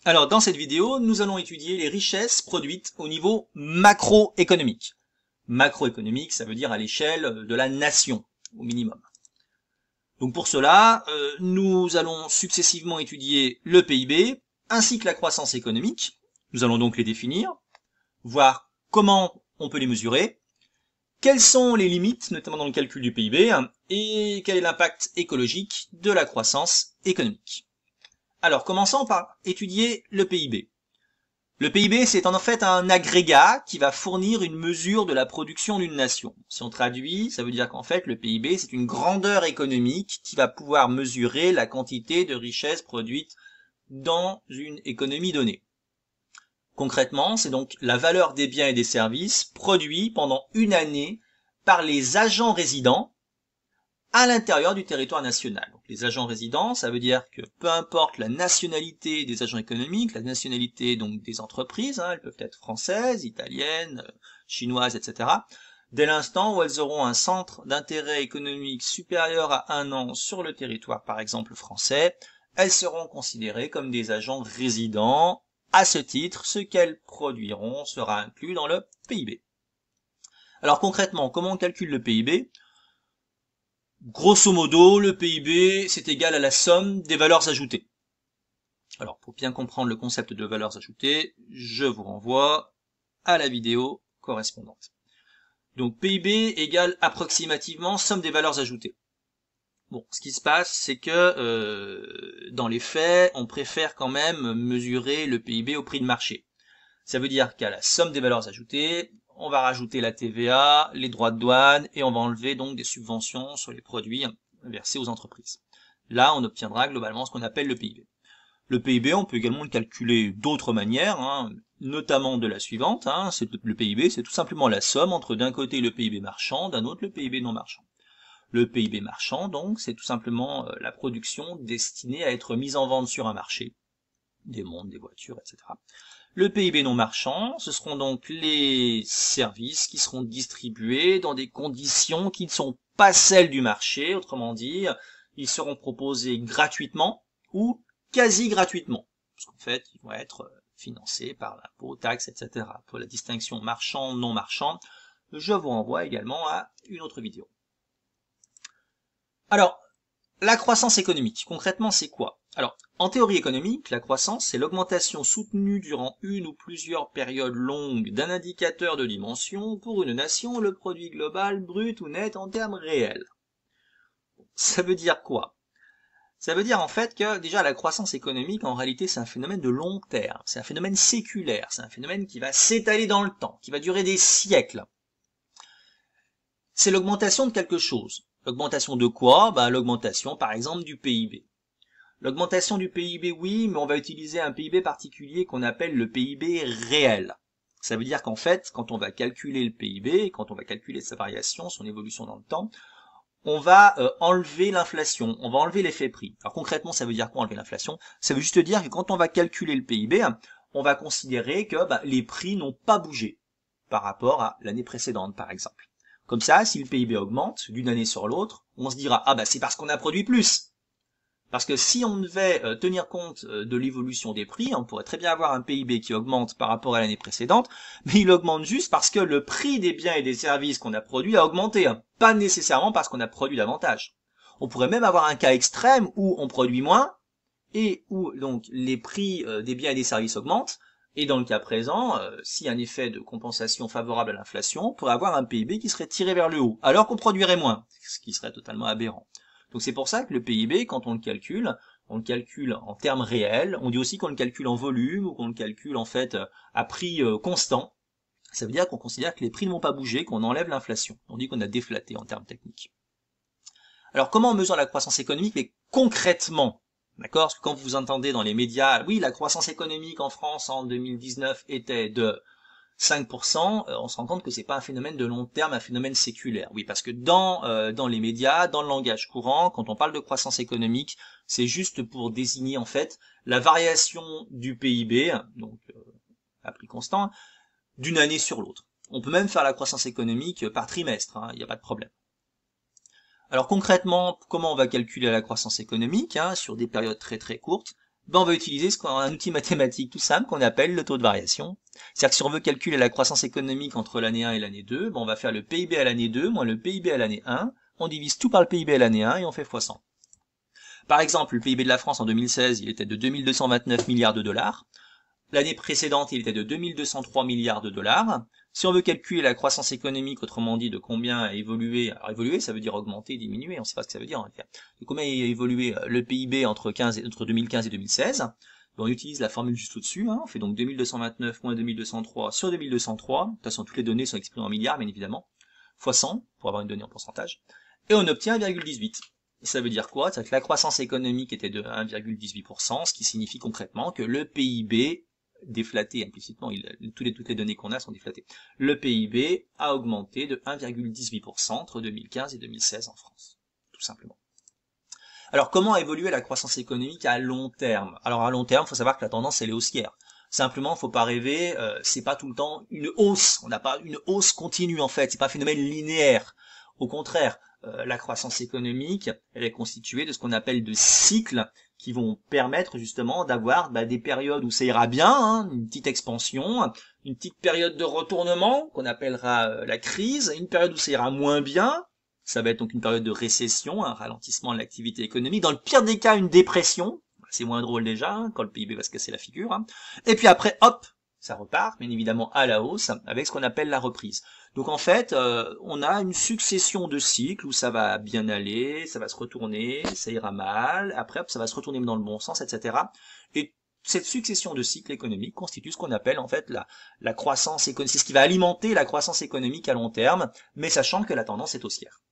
Alors, dans cette vidéo, nous allons étudier les richesses produites au niveau macroéconomique. Macroéconomique, ça veut dire à l'échelle de la nation, au minimum. Donc pour cela, nous allons successivement étudier le PIB, ainsi que la croissance économique. Nous allons donc les définir, voir comment on peut les mesurer, quelles sont les limites, notamment dans le calcul du PIB, et quel est l'impact écologique de la croissance économique. Alors, commençons par étudier le PIB. Le PIB, c'est en fait un agrégat qui va fournir une mesure de la production d'une nation. Si on traduit, ça veut dire qu'en fait, le PIB, c'est une grandeur économique qui va pouvoir mesurer la quantité de richesses produites dans une économie donnée. Concrètement, c'est donc la valeur des biens et des services produits pendant une année par les agents résidents à l'intérieur du territoire national. Donc, les agents résidents, ça veut dire que peu importe la nationalité des agents économiques, la nationalité donc des entreprises, elles peuvent être françaises, italiennes, chinoises, etc. Dès l'instant où elles auront un centre d'intérêt économique supérieur à 1 an sur le territoire, par exemple français, elles seront considérées comme des agents résidents. À ce titre, ce qu'elles produiront sera inclus dans le PIB. Alors concrètement, comment on calcule le PIB ? Grosso modo, le PIB, c'est égal à la somme des valeurs ajoutées. Alors, pour bien comprendre le concept de valeurs ajoutées, je vous renvoie à la vidéo correspondante. Donc, PIB égale approximativement somme des valeurs ajoutées. Bon, ce qui se passe, c'est que dans les faits, on préfère quand même mesurer le PIB au prix de marché. Ça veut dire qu'à la somme des valeurs ajoutées, on va rajouter la TVA, les droits de douane, et on va enlever donc des subventions sur les produits versés aux entreprises. Là, on obtiendra globalement ce qu'on appelle le PIB. Le PIB, on peut également le calculer d'autres manières, notamment de la suivante. Le PIB, c'est tout simplement la somme entre d'un côté le PIB marchand, d'un autre le PIB non marchand. Le PIB marchand, donc, c'est tout simplement la production destinée à être mise en vente sur un marché. Des montres, des voitures, etc. Le PIB non marchand, ce seront donc les services qui seront distribués dans des conditions qui ne sont pas celles du marché. Autrement dit, ils seront proposés gratuitement ou quasi gratuitement. Parce qu'en fait, ils vont être financés par l'impôt, taxes, etc. Pour la distinction marchand-non marchand, je vous renvoie également à une autre vidéo. Alors, la croissance économique, concrètement, c'est quoi? Alors, en théorie économique, la croissance, c'est l'augmentation soutenue durant une ou plusieurs périodes longues d'un indicateur de dimension pour une nation, le produit global brut ou net en termes réels. Ça veut dire quoi? Ça veut dire en fait que déjà la croissance économique, en réalité, c'est un phénomène de long terme, c'est un phénomène séculaire, c'est un phénomène qui va s'étaler dans le temps, qui va durer des siècles. C'est l'augmentation de quelque chose. L'augmentation de quoi? L'augmentation, par exemple, du PIB. L'augmentation du PIB, oui, mais on va utiliser un PIB particulier qu'on appelle le PIB réel. Ça veut dire qu'en fait, quand on va calculer le PIB, quand on va calculer sa variation, son évolution dans le temps, on va enlever l'inflation, on va enlever l'effet prix. Alors concrètement, ça veut dire quoi enlever l'inflation? Ça veut juste dire que quand on va calculer le PIB, on va considérer que les prix n'ont pas bougé par rapport à l'année précédente, par exemple. Comme ça, si le PIB augmente d'une année sur l'autre, on se dira « Ah c'est parce qu'on a produit plus ». Parce que si on devait tenir compte de l'évolution des prix, on pourrait très bien avoir un PIB qui augmente par rapport à l'année précédente, mais il augmente juste parce que le prix des biens et des services qu'on a produits a augmenté, pas nécessairement parce qu'on a produit davantage. On pourrait même avoir un cas extrême où on produit moins et où donc les prix des biens et des services augmentent, et dans le cas présent, s'il y a un effet de compensation favorable à l'inflation, on pourrait avoir un PIB qui serait tiré vers le haut, alors qu'on produirait moins, ce qui serait totalement aberrant. Donc c'est pour ça que le PIB, quand on le calcule en termes réels. On dit aussi qu'on le calcule en volume ou qu'on le calcule en fait à prix constant. Ça veut dire qu'on considère que les prix ne vont pas bouger, qu'on enlève l'inflation. On dit qu'on a déflaté en termes techniques. Alors comment on mesure la croissance économique, mais concrètement? D'accord? Parce que quand vous entendez dans les médias, oui, la croissance économique en France en 2019 était de 5%, on se rend compte que c'est pas un phénomène de long terme, un phénomène séculaire. Oui, parce que dans les médias, dans le langage courant, quand on parle de croissance économique, c'est juste pour désigner en fait la variation du PIB, donc à prix constant, d'une année sur l'autre. On peut même faire la croissance économique par trimestre, il n'y a pas de problème. Alors concrètement, comment on va calculer la croissance économique sur des périodes très très courtes? Ben, on va utiliser un outil mathématique tout simple qu'on appelle le taux de variation. C'est-à-dire que si on veut calculer la croissance économique entre l'année 1 et l'année 2, ben on va faire le PIB à l'année 2 moins le PIB à l'année 1, on divise tout par le PIB à l'année 1 et on fait x100. Par exemple, le PIB de la France en 2016, il était de 2229 milliards de dollars. L'année précédente, il était de 2203 milliards de dollars. Si on veut calculer la croissance économique, autrement dit de combien a évolué, alors évoluer ça veut dire augmenter, diminuer, on ne sait pas ce que ça veut dire, de combien a évolué le PIB entre 2015 et 2016, on utilise la formule juste au-dessus, on fait donc 2229 moins 2203 sur 2203, de toute façon toutes les données sont exprimées en milliards bien évidemment, fois 100 pour avoir une donnée en pourcentage, et on obtient 1,18. Ça veut dire quoi? C'est que la croissance économique était de 1,18%, ce qui signifie concrètement que le PIB déflaté implicitement, toutes les données qu'on a sont déflatées. Le PIB a augmenté de 1,18% entre 2015 et 2016 en France, tout simplement. Alors comment a évolué la croissance économique à long terme? Alors à long terme, il faut savoir que la tendance elle est haussière. Simplement, faut pas rêver, c'est pas tout le temps une hausse. On n'a pas une hausse continue en fait, c'est pas un phénomène linéaire. Au contraire, la croissance économique, elle est constituée de ce qu'on appelle de cycles qui vont permettre justement d'avoir des périodes où ça ira bien, une petite expansion, une petite période de retournement qu'on appellera la crise, une période où ça ira moins bien, ça va être donc une période de récession, un ralentissement de l'activité économique, dans le pire des cas une dépression, c'est moins drôle déjà quand le PIB va se casser la figure, et puis après hop, ça repart bien évidemment à la hausse avec ce qu'on appelle la reprise. Donc en fait, on a une succession de cycles où ça va bien aller, ça va se retourner, ça ira mal, après hop, ça va se retourner dans le bon sens, etc. Et cette succession de cycles économiques constitue ce qu'on appelle en fait la croissance économique. C'est ce qui va alimenter la croissance économique à long terme, mais sachant que la tendance est haussière.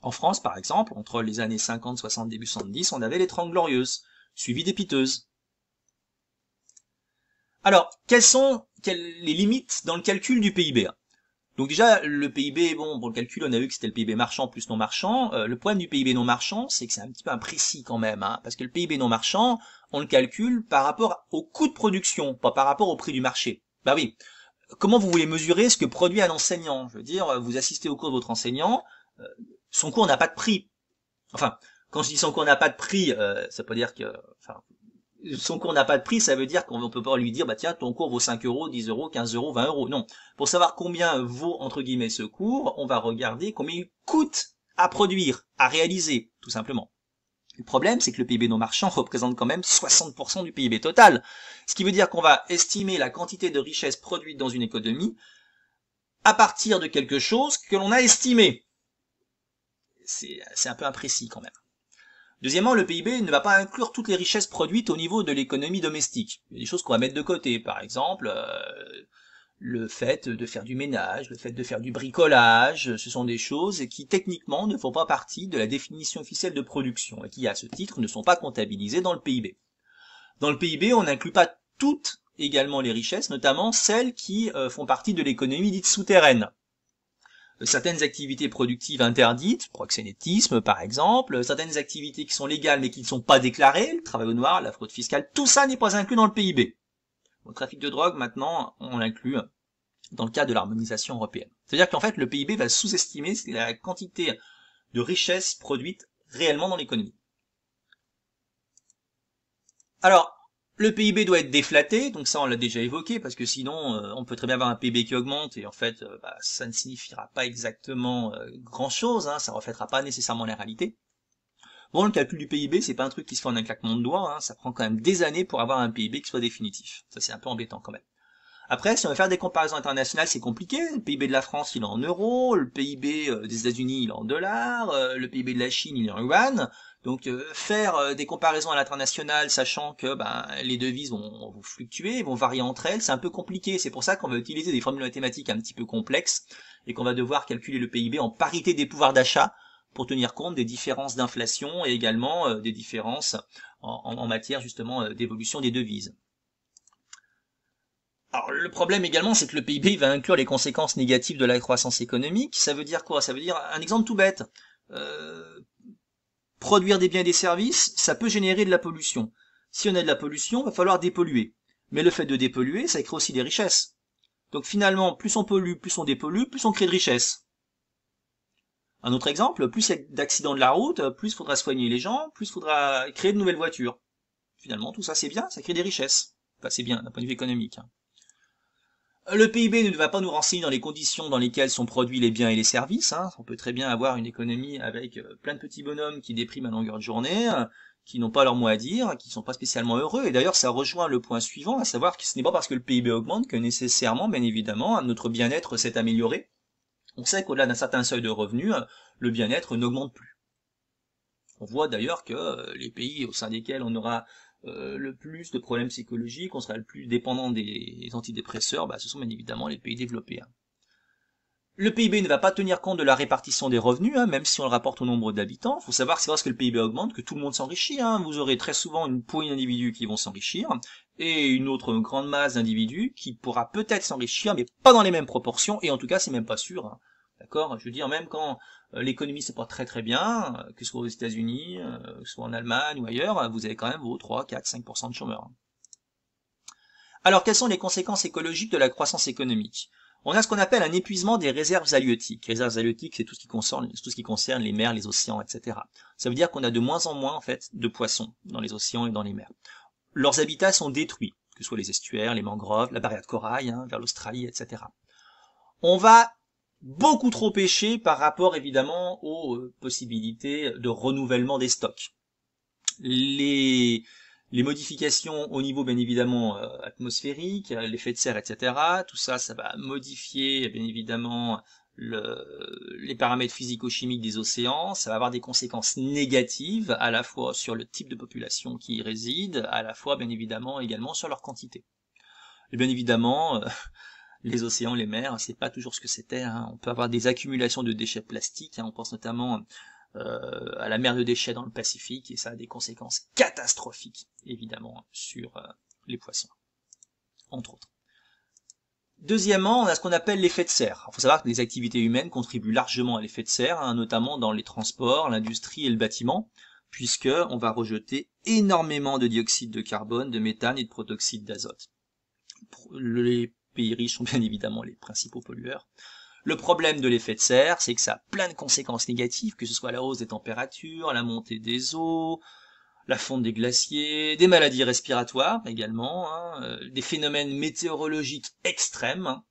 En France, par exemple, entre les années 50, 60, début 70, on avait les 30 glorieuses, suivies des piteuses. Alors, quelles sont les limites dans le calcul du PIB? Donc déjà, le PIB, bon, pour le calcul, on a vu que c'était le PIB marchand plus non marchand. Le problème du PIB non marchand, c'est que c'est un petit peu imprécis quand même, parce que le PIB non marchand, on le calcule par rapport au coût de production, pas par rapport au prix du marché. Bah oui. Comment vous voulez mesurer ce que produit un enseignant? Je veux dire, vous assistez au cours de votre enseignant, son cours n'a pas de prix. Enfin, quand je dis son cours n'a pas de prix, ça veut dire que, enfin, son cours n'a pas de prix, ça veut dire qu'on ne peut pas lui dire, bah tiens, ton cours vaut 5 euros, 10 euros, 15 euros, 20 euros. Non. Pour savoir combien vaut, entre guillemets, ce cours, on va regarder combien il coûte à produire, à réaliser, tout simplement. Le problème, c'est que le PIB non marchand représente quand même 60% du PIB total. Ce qui veut dire qu'on va estimer la quantité de richesse produite dans une économie à partir de quelque chose que l'on a estimé. C'est un peu imprécis quand même. Deuxièmement, le PIB ne va pas inclure toutes les richesses produites au niveau de l'économie domestique. Il y a des choses qu'on va mettre de côté, par exemple, le fait de faire du ménage, le fait de faire du bricolage, ce sont des choses qui techniquement ne font pas partie de la définition officielle de production et qui, à ce titre, ne sont pas comptabilisées dans le PIB. Dans le PIB, on n'inclut pas toutes également les richesses, notamment celles qui font partie de l'économie dite souterraine. Certaines activités productives interdites, proxénétisme par exemple, certaines activités qui sont légales mais qui ne sont pas déclarées, le travail au noir, la fraude fiscale, tout ça n'est pas inclus dans le PIB. Le trafic de drogue, maintenant, on l'inclut dans le cadre de l'harmonisation européenne. C'est-à-dire qu'en fait, le PIB va sous-estimer la quantité de richesses produites réellement dans l'économie. Alors, le PIB doit être déflaté, donc ça on l'a déjà évoqué, parce que sinon on peut très bien avoir un PIB qui augmente et en fait ça ne signifiera pas exactement grand-chose, ça reflètera pas nécessairement la réalité. Bon, le calcul du PIB, c'est pas un truc qui se fait en un claquement de doigts, ça prend quand même des années pour avoir un PIB qui soit définitif. Ça c'est un peu embêtant quand même. Après, si on veut faire des comparaisons internationales, c'est compliqué. Le PIB de la France, il est en euros, le PIB des États-Unis, il est en dollars, le PIB de la Chine, il est en yuan. Donc faire des comparaisons à l'international, sachant que les devises vont fluctuer, vont varier entre elles, c'est un peu compliqué. C'est pour ça qu'on va utiliser des formules mathématiques un petit peu complexes et qu'on va devoir calculer le PIB en parité des pouvoirs d'achat pour tenir compte des différences d'inflation et également des différences en matière justement d'évolution des devises. Alors le problème également, c'est que le PIB va inclure les conséquences négatives de la croissance économique. Ça veut dire quoi? Ça veut dire un exemple tout bête. Produire des biens et des services, ça peut générer de la pollution. Si on a de la pollution, il va falloir dépolluer. Mais le fait de dépolluer, ça crée aussi des richesses. Donc finalement, plus on pollue, plus on dépollue, plus on crée de richesses. Un autre exemple, plus il y a d'accidents de la route, plus il faudra soigner les gens, plus il faudra créer de nouvelles voitures. finalement, tout ça c'est bien, ça crée des richesses. Enfin, c'est bien d'un point de vue économique. Le PIB ne va pas nous renseigner dans les conditions dans lesquelles sont produits les biens et les services. On peut très bien avoir une économie avec plein de petits bonhommes qui dépriment à longueur de journée, qui n'ont pas leur mot à dire, qui ne sont pas spécialement heureux. Et d'ailleurs, ça rejoint le point suivant, à savoir que ce n'est pas parce que le PIB augmente que nécessairement, bien évidemment, notre bien-être s'est amélioré. On sait qu'au-delà d'un certain seuil de revenus, le bien-être n'augmente plus. On voit d'ailleurs que les pays au sein desquels on aura le plus de problèmes psychologiques, on sera le plus dépendant des antidépresseurs, ce sont bien évidemment les pays développés. Le PIB ne va pas tenir compte de la répartition des revenus, même si on le rapporte au nombre d'habitants. Il faut savoir que c'est parce que le PIB augmente que tout le monde s'enrichit. Vous aurez très souvent une poignée d'individus qui vont s'enrichir, et une autre grande masse d'individus qui pourra peut-être s'enrichir, mais pas dans les mêmes proportions, et en tout cas c'est même pas sûr. D'accord? Je veux dire, même quand l'économie c'est pas très très bien, que ce soit aux États-Unis, que ce soit en Allemagne ou ailleurs, vous avez quand même vos 3, 4, 5% de chômeurs. Alors, quelles sont les conséquences écologiques de la croissance économique? On a ce qu'on appelle un épuisement des réserves halieutiques. Les réserves halieutiques, c'est tout ce qui concerne les mers, les océans, etc. Ça veut dire qu'on a de moins en moins en fait de poissons dans les océans et dans les mers. Leurs habitats sont détruits, que ce soit les estuaires, les mangroves, la barrière de corail, vers l'Australie, etc. On va beaucoup trop pêcher par rapport évidemment aux possibilités de renouvellement des stocks. Les modifications au niveau bien évidemment atmosphérique, l'effet de serre, etc. Tout ça, ça va modifier bien évidemment les paramètres physico-chimiques des océans. Ça va avoir des conséquences négatives à la fois sur le type de population qui y réside, à la fois bien évidemment également sur leur quantité. Et bien évidemment, les océans, les mers, c'est pas toujours ce que c'était. On peut avoir des accumulations de déchets plastiques. On pense notamment à la mer de déchets dans le Pacifique, et ça a des conséquences catastrophiques, évidemment, sur les poissons, entre autres. Deuxièmement, on a ce qu'on appelle l'effet de serre. Il faut savoir que les activités humaines contribuent largement à l'effet de serre, notamment dans les transports, l'industrie et le bâtiment, puisque on va rejeter énormément de dioxyde de carbone, de méthane et de protoxyde d'azote. Les pays riches sont bien évidemment les principaux pollueurs. Le problème de l'effet de serre, c'est que ça a plein de conséquences négatives, que ce soit la hausse des températures, la montée des eaux, la fonte des glaciers, des maladies respiratoires également, des phénomènes météorologiques extrêmes,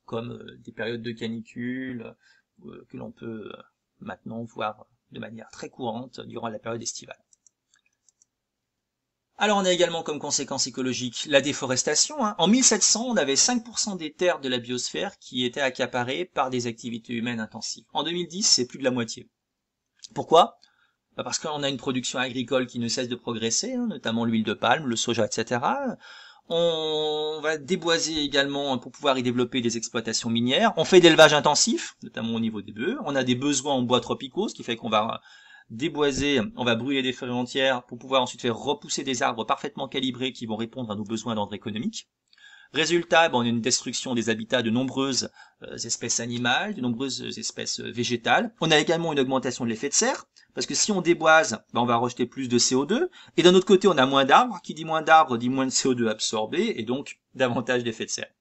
comme des périodes de canicule que l'on peut maintenant voir de manière très courante durant la période estivale. Alors on a également comme conséquence écologique la déforestation. En 1700, on avait 5% des terres de la biosphère qui étaient accaparées par des activités humaines intensives. En 2010, c'est plus de la moitié. Pourquoi? Parce qu'on a une production agricole qui ne cesse de progresser, notamment l'huile de palme, le soja, etc. On va déboiser également pour pouvoir y développer des exploitations minières. On fait d'élevage intensif, notamment au niveau des bœufs. On a des besoins en bois tropicaux, ce qui fait qu'on va déboiser, on va brûler des forêts entières pour pouvoir ensuite faire repousser des arbres parfaitement calibrés qui vont répondre à nos besoins d'ordre économique. Résultat, on a une destruction des habitats de nombreuses espèces animales, de nombreuses espèces végétales. On a également une augmentation de l'effet de serre, parce que si on déboise, on va rejeter plus de CO2, et d'un autre côté, on a moins d'arbres. Qui dit moins d'arbres dit moins de CO2 absorbé, et donc davantage d'effet de serre.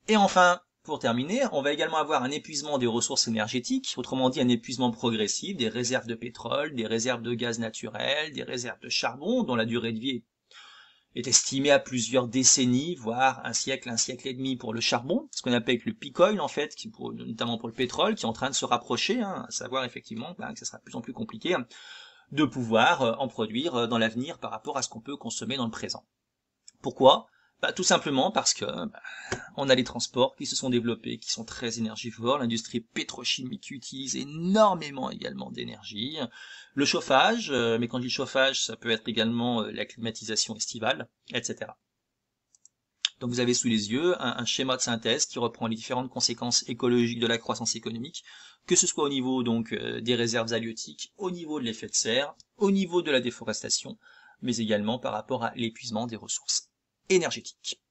Et enfin, pour terminer, on va également avoir un épuisement des ressources énergétiques, autrement dit un épuisement progressif des réserves de pétrole, des réserves de gaz naturel, des réserves de charbon, dont la durée de vie est estimée à plusieurs décennies, voire un siècle et demi pour le charbon, ce qu'on appelle le peak oil en fait, notamment pour le pétrole, qui est en train de se rapprocher, à savoir effectivement que ça sera de plus en plus compliqué de pouvoir en produire dans l'avenir par rapport à ce qu'on peut consommer dans le présent. Pourquoi ? Tout simplement parce que on a les transports qui se sont développés, qui sont très énergivores, l'industrie pétrochimique utilise énormément également d'énergie, le chauffage, mais quand je dis chauffage, ça peut être également la climatisation estivale, etc. Donc vous avez sous les yeux un schéma de synthèse qui reprend les différentes conséquences écologiques de la croissance économique, que ce soit au niveau donc des réserves halieutiques, au niveau de l'effet de serre, au niveau de la déforestation, mais également par rapport à l'épuisement des ressources énergétiques.